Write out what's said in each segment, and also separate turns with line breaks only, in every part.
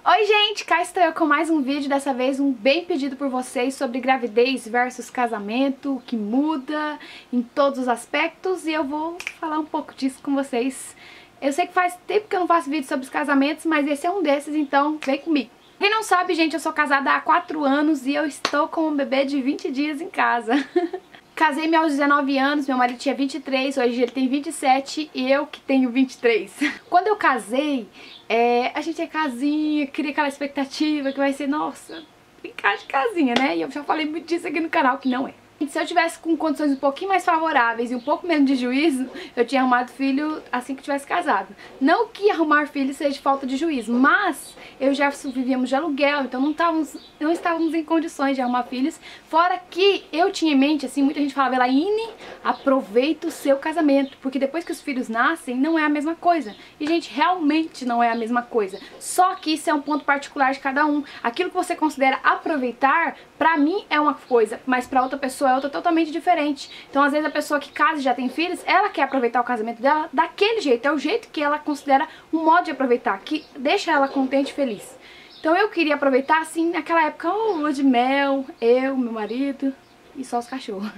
Oi gente, cá estou eu com mais um vídeo, dessa vez um bem pedido por vocês sobre gravidez versus casamento, o que muda em todos os aspectos, e eu vou falar um pouco disso com vocês. Eu sei que faz tempo que eu não faço vídeo sobre os casamentos, mas esse é um desses, então vem comigo. Quem não sabe, gente, eu sou casada há 4 anos e eu estou com um bebê de 20 dias em casa. Casei-me aos 19 anos, meu marido tinha 23, hoje ele tem 27 e eu que tenho 23. Quando eu casei, a gente é casinha, cria aquela expectativa que vai ser, nossa, brincar de casinha, né? E eu já falei muito disso aqui no canal, que não é. Se eu tivesse com condições um pouquinho mais favoráveis e um pouco menos de juízo, eu tinha arrumado filho assim que tivesse casado. Não que arrumar filho seja falta de juízo, mas eu já vivíamos de aluguel, então não estávamos em condições de arrumar filhos. Fora que eu tinha em mente, assim, muita gente falava, Elaine, aproveita o seu casamento, porque depois que os filhos nascem, não é a mesma coisa. E, gente, realmente não é a mesma coisa. Só que isso é um ponto particular de cada um. Aquilo que você considera aproveitar, pra mim é uma coisa, mas pra outra pessoa é outra totalmente diferente. Então, às vezes, a pessoa que casa e já tem filhos, ela quer aproveitar o casamento dela daquele jeito. É o jeito que ela considera um modo de aproveitar, que deixa ela contente e feliz. Então, eu queria aproveitar, assim, naquela época, lua de mel, eu, meu marido e só os cachorros.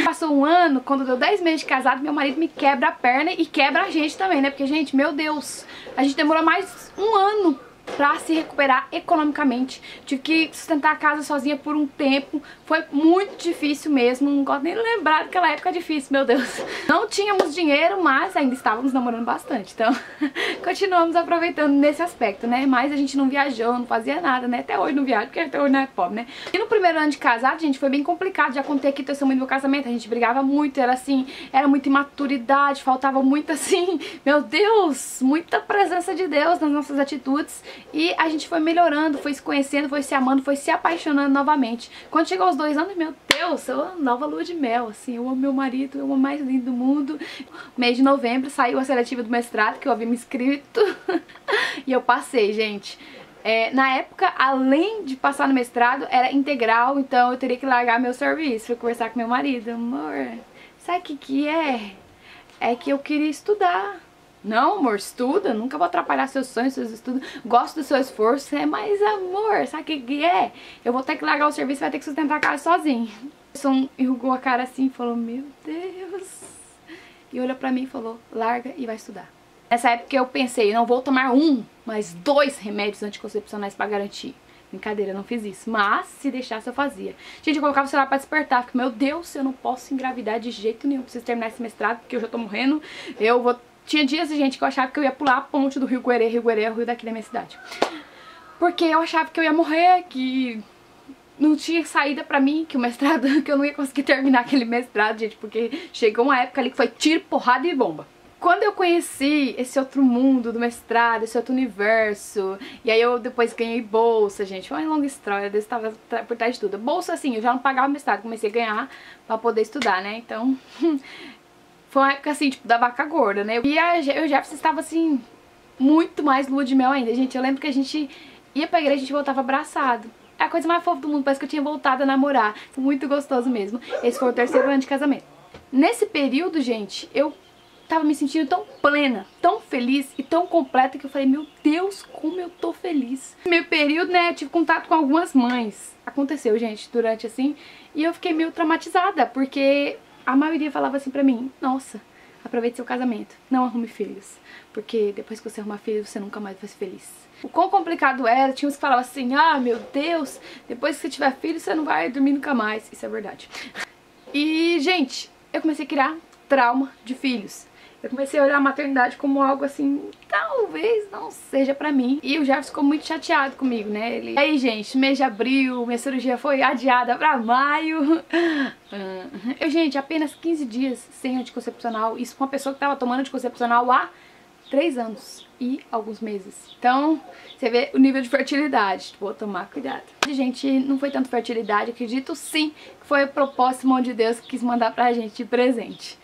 Passou um ano, quando deu 10 meses de casado, meu marido me quebra a perna e quebra a gente também, né? Porque, gente, meu Deus, a gente demorou mais um ano pra se recuperar economicamente. Tive que sustentar a casa sozinha por um tempo. Foi muito difícil mesmo. Não gosto nem de lembrar daquela época difícil, meu Deus. Não tínhamos dinheiro, mas ainda estávamos namorando bastante. Então, continuamos aproveitando nesse aspecto, né? Mas a gente não viajou, não fazia nada, né? Até hoje não viaja, porque até hoje não é pobre, né? E no primeiro ano de casado, gente, foi bem complicado. Já contei aqui testemunho do meu casamento. A gente brigava muito, era assim, era muita imaturidade, faltava muito assim, meu Deus, muita presença de Deus nas nossas atitudes. E a gente foi melhorando, foi se conhecendo, foi se amando, foi se apaixonando novamente. Quando chegou aos 2 anos, meu Deus, eu amo nova lua de mel, assim, eu amo meu marido, eu amo o mais lindo do mundo. Mês de novembro saiu a seletiva do mestrado, que eu havia me inscrito, e eu passei, gente. Na época, além de passar no mestrado, era integral, então eu teria que largar meu serviço. Fui conversar com meu marido, amor, sabe o que é? É que eu queria estudar. Não, amor, estuda, nunca vou atrapalhar seus sonhos, seus estudos, gosto do seu esforço, mas amor, sabe o que é? Eu vou ter que largar o serviço e vai ter que sustentar a casa sozinho. O Wilson enrugou a cara assim e falou, meu Deus, e olhou pra mim e falou, larga e vai estudar. Nessa época eu pensei, não vou tomar mas 2 remédios anticoncepcionais pra garantir. Brincadeira, eu não fiz isso, mas se deixasse eu fazia. Gente, eu colocava o celular pra despertar, porque meu Deus, eu não posso engravidar de jeito nenhum, preciso terminar esse mestrado, porque eu já tô morrendo, Tinha dias, gente, que eu achava que eu ia pular a ponte do Rio Guerê é o rio daqui da minha cidade. Porque eu achava que eu ia morrer, que não tinha saída pra mim, que o mestrado, que eu não ia conseguir terminar aquele mestrado, gente, porque chegou uma época ali que foi tiro, porrada e bomba. Quando eu conheci esse outro mundo do mestrado, esse outro universo, e aí eu depois ganhei bolsa, gente, foi uma longa história, Deus estava por trás de tudo. Bolsa, assim, eu já não pagava mestrado, comecei a ganhar pra poder estudar, né, então... Foi uma época assim, tipo, da vaca gorda, né? E eu e o Jefferson estava assim, muito mais lua de mel ainda. Gente, eu lembro que a gente ia pra igreja e a gente voltava abraçado. É a coisa mais fofa do mundo, parece que eu tinha voltado a namorar. Muito gostoso mesmo. Esse foi o 3º ano de casamento. Nesse período, gente, eu tava me sentindo tão plena, tão feliz e tão completa que eu falei, meu Deus, como eu tô feliz. No meu período, né, eu tive contato com algumas mães. Aconteceu, gente, durante assim, e eu fiquei meio traumatizada, porque... a maioria falava assim pra mim, nossa, aproveite seu casamento, não arrume filhos, porque depois que você arrumar filhos, você nunca mais vai ser feliz. O quão complicado era, tinha uns que falavam assim, ah, meu Deus, depois que você tiver filho, você não vai dormir nunca mais. Isso é verdade. E, gente, eu comecei a criar trauma de filhos. Eu comecei a olhar a maternidade como algo assim, talvez não seja pra mim. E o Jefferson ficou muito chateado comigo, né? E aí, gente, mês de abril, minha cirurgia foi adiada pra maio. Gente, apenas 15 dias sem anticoncepcional. Isso com uma pessoa que tava tomando anticoncepcional há 3 anos e alguns meses. Então, você vê o nível de fertilidade. Vou tomar cuidado. Gente, não foi tanto fertilidade, acredito sim que foi o propósito, mão de Deus, que quis mandar pra gente de presente.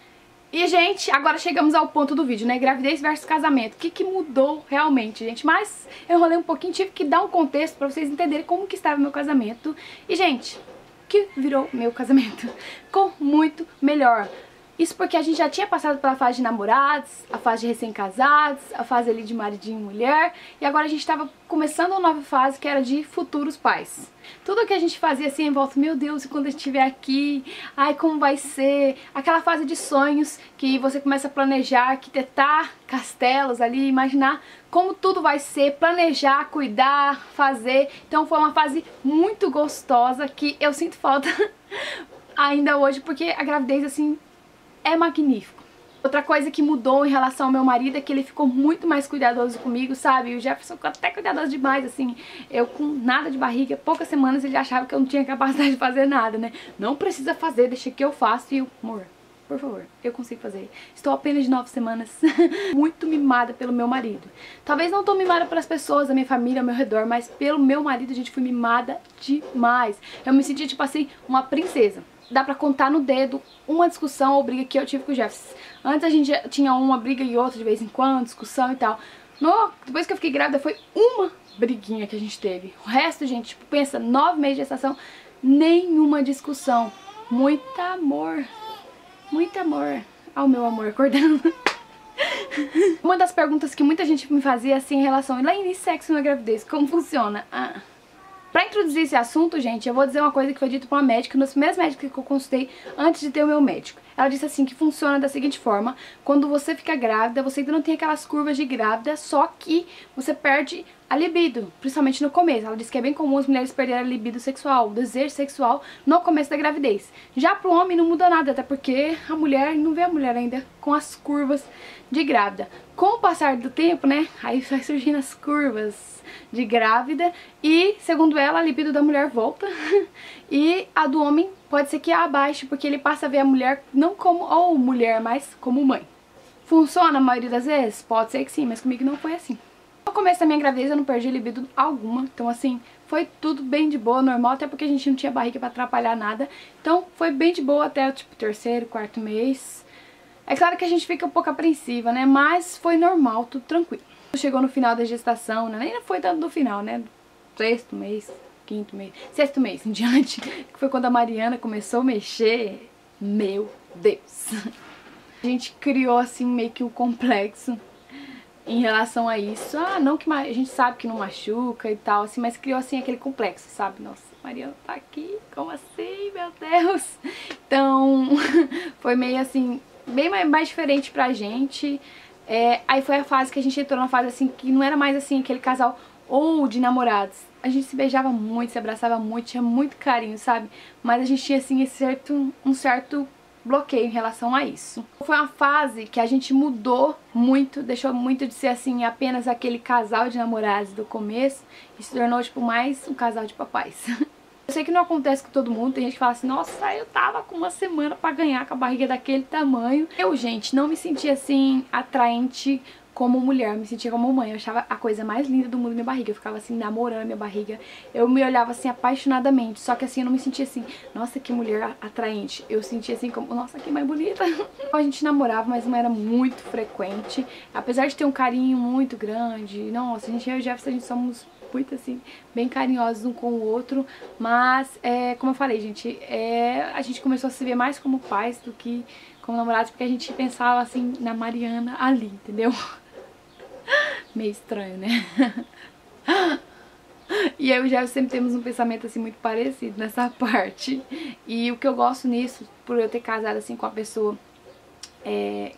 E, gente, agora chegamos ao ponto do vídeo, né? Gravidez versus casamento. O que mudou realmente, gente? Mas eu enrolei um pouquinho, tive que dar um contexto pra vocês entenderem como que estava meu casamento. E, gente, o que virou meu casamento? Ficou muito melhor. Isso porque a gente já tinha passado pela fase de namorados, a fase de recém-casados, a fase ali de maridinho e mulher, e agora a gente estava começando uma nova fase que era de futuros pais. Tudo que a gente fazia assim em volta, meu Deus, e quando eu estiver aqui, ai como vai ser? Aquela fase de sonhos que você começa a planejar, arquitetar castelos ali, imaginar como tudo vai ser, planejar, cuidar, fazer. Então foi uma fase muito gostosa que eu sinto falta ainda hoje, porque a gravidez assim é magnífico. Outra coisa que mudou em relação ao meu marido é que ele ficou muito mais cuidadoso comigo, sabe? O Jefferson ficou até cuidadoso demais, assim. Eu com nada de barriga, poucas semanas ele achava que eu não tinha capacidade de fazer nada, né? Não precisa fazer, deixa que eu faço. E eu, amor, por favor, eu consigo fazer. Estou apenas de 9 semanas, muito mimada pelo meu marido. Talvez não tô mimada pelas pessoas da minha família ao meu redor, mas pelo meu marido, gente, fui mimada demais. Eu me sentia, tipo assim, uma princesa. Dá pra contar no dedo uma discussão ou briga que eu tive com o Jefferson. Antes a gente tinha uma briga e outra de vez em quando, discussão e tal. Depois que eu fiquei grávida foi uma briguinha que a gente teve. O resto, gente, tipo, pensa, 9 meses de gestação, nenhuma discussão. Muito amor. Muito amor. Ó, o meu amor acordando. Uma das perguntas que muita gente me fazia assim em relação lá em sexo na gravidez, como funciona? Pra introduzir esse assunto, gente, eu vou dizer uma coisa que foi dita por uma médica, nos primeiros médicos que eu consultei antes de ter o meu médico. Ela disse assim que funciona da seguinte forma: quando você fica grávida, você ainda não tem aquelas curvas de grávida, só que você perde a libido, principalmente no começo. Ela disse que é bem comum as mulheres perderem a libido sexual, o desejo sexual no começo da gravidez. Já pro homem não muda nada, até porque a mulher não vê a mulher ainda com as curvas de grávida. Com o passar do tempo, né, aí vai surgindo as curvas de grávida e, segundo ela, a libido da mulher volta e a do homem pode ser que abaixe, porque ele passa a ver a mulher não como mulher, mas como mãe. Funciona a maioria das vezes? Pode ser que sim, mas comigo não foi assim. No começo da minha gravidez eu não perdi libido alguma, então assim, foi tudo bem de boa, normal, até porque a gente não tinha barriga pra atrapalhar nada. Então foi bem de boa até o tipo 3º, 4º mês. É claro que a gente fica um pouco apreensiva, né, mas foi normal, tudo tranquilo. Chegou no final da gestação, né, nem foi tanto no final, né, 6º mês, 5º mês, 6º mês em diante, que foi quando a Mariana começou a mexer. Meu Deus! A gente criou assim meio que um complexo em relação a isso. Não que a gente sabe que não machuca e tal, assim, mas criou assim aquele complexo, sabe? Nossa, Mariana tá aqui, como assim, meu Deus? Então, foi meio assim, bem mais diferente pra gente. Aí foi a fase que a gente entrou numa fase assim, que não era mais assim, aquele casal ou de namorados. A gente se beijava muito, se abraçava muito, tinha muito carinho, sabe? Mas a gente tinha assim um certo bloqueio em relação a isso. Foi uma fase que a gente mudou muito, deixou muito de ser assim apenas aquele casal de namorados do começo e se tornou tipo mais um casal de papais. Eu sei que não acontece com todo mundo, tem gente que fala assim, nossa, eu tava com uma semana pra ganhar com a barriga daquele tamanho. Eu, gente, não me sentia assim atraente como mulher, me sentia como mãe. Eu achava a coisa mais linda do mundo minha barriga. Eu ficava assim, namorando minha barriga. Eu me olhava assim, apaixonadamente. Só que assim, eu não me sentia assim, nossa, que mulher atraente. Eu sentia assim como, nossa, que mãe bonita. A gente namorava, mas não era muito frequente. Apesar de ter um carinho muito grande. Nossa, eu e o Jefferson, a gente somos muito assim, bem carinhosos um com o outro. Mas, como eu falei, gente, a gente começou a se ver mais como pais do que como namorados, porque a gente pensava assim na Mariana ali, entendeu? Meio estranho, né? E eu e o Jefferson sempre temos um pensamento assim muito parecido nessa parte. E o que eu gosto nisso, por eu ter casado assim com a pessoa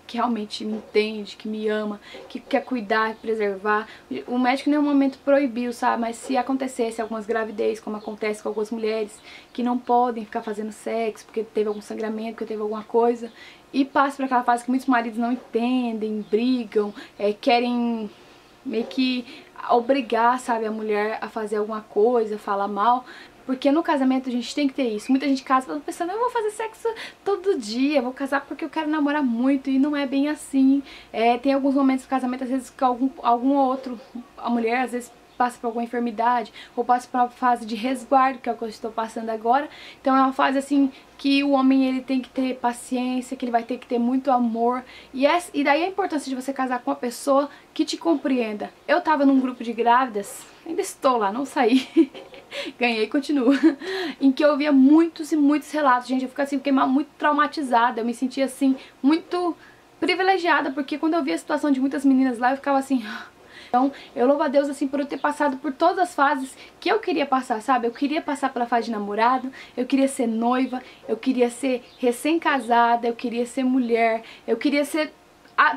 que realmente me entende, que me ama, que quer cuidar, preservar. O médico em nenhum momento proibiu, sabe? Mas se acontecesse algumas gravidez, como acontece com algumas mulheres, que não podem ficar fazendo sexo porque teve algum sangramento, porque teve alguma coisa, e passa por aquela fase que muitos maridos não entendem, brigam, querem meio que obrigar, sabe, a mulher a fazer alguma coisa, falar mal. Porque no casamento a gente tem que ter isso. Muita gente casa pensando, eu vou fazer sexo todo dia, eu vou casar porque eu quero namorar muito. E não é bem assim. Tem alguns momentos do casamento, às vezes, que algum outro, a mulher às vezes passa por alguma enfermidade, ou passa por uma fase de resguardo, que é o que eu estou passando agora. Então é uma fase assim que o homem ele tem que ter paciência, que ele vai ter que ter muito amor. E daí a importância de você casar com uma pessoa que te compreenda. Eu tava num grupo de grávidas, ainda estou lá, não saí. ganhei e continuo, em que eu ouvia muitos e muitos relatos, gente, eu fico assim, fiquei muito traumatizada, eu me sentia assim, muito privilegiada, porque quando eu via a situação de muitas meninas lá, eu ficava assim... Então, eu louvo a Deus, assim, por eu ter passado por todas as fases que eu queria passar, sabe? Eu queria passar pela fase de namorado, eu queria ser noiva, eu queria ser recém-casada, eu queria ser mulher, eu queria ser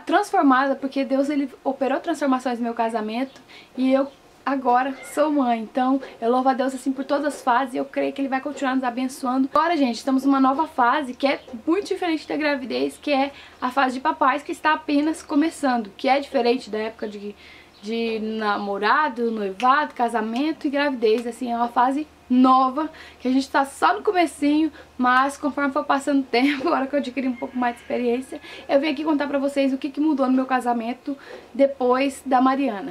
transformada, porque Deus, ele operou transformações no meu casamento e eu agora sou mãe. Então, eu louvo a Deus, assim, por todas as fases e eu creio que Ele vai continuar nos abençoando. Agora, gente, estamos numa nova fase que é muito diferente da gravidez, que é a fase de papais, que está apenas começando, que é diferente da época de namorado, noivado, casamento e gravidez, assim, é uma fase nova, que a gente tá só no comecinho, mas conforme for passando o tempo, agora que eu adquiri um pouco mais de experiência, eu vim aqui contar pra vocês o que mudou no meu casamento depois da Mariana.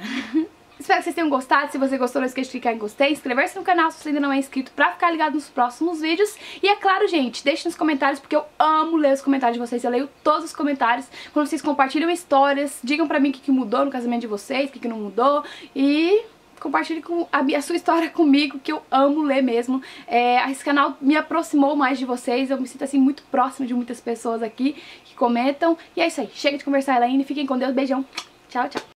Espero que vocês tenham gostado. Se você gostou, não esqueça de clicar em gostei, inscrever-se no canal se você ainda não é inscrito pra ficar ligado nos próximos vídeos. E é claro, gente, deixe nos comentários, porque eu amo ler os comentários de vocês. Eu leio todos os comentários. Quando vocês compartilham histórias, digam pra mim o que mudou no casamento de vocês, o que não mudou. E compartilhe a sua história comigo, que eu amo ler mesmo. Esse canal me aproximou mais de vocês. Eu me sinto assim muito próximo de muitas pessoas aqui que comentam. E é isso aí. Chega de conversar, Elaine. Fiquem com Deus. Beijão. Tchau, tchau.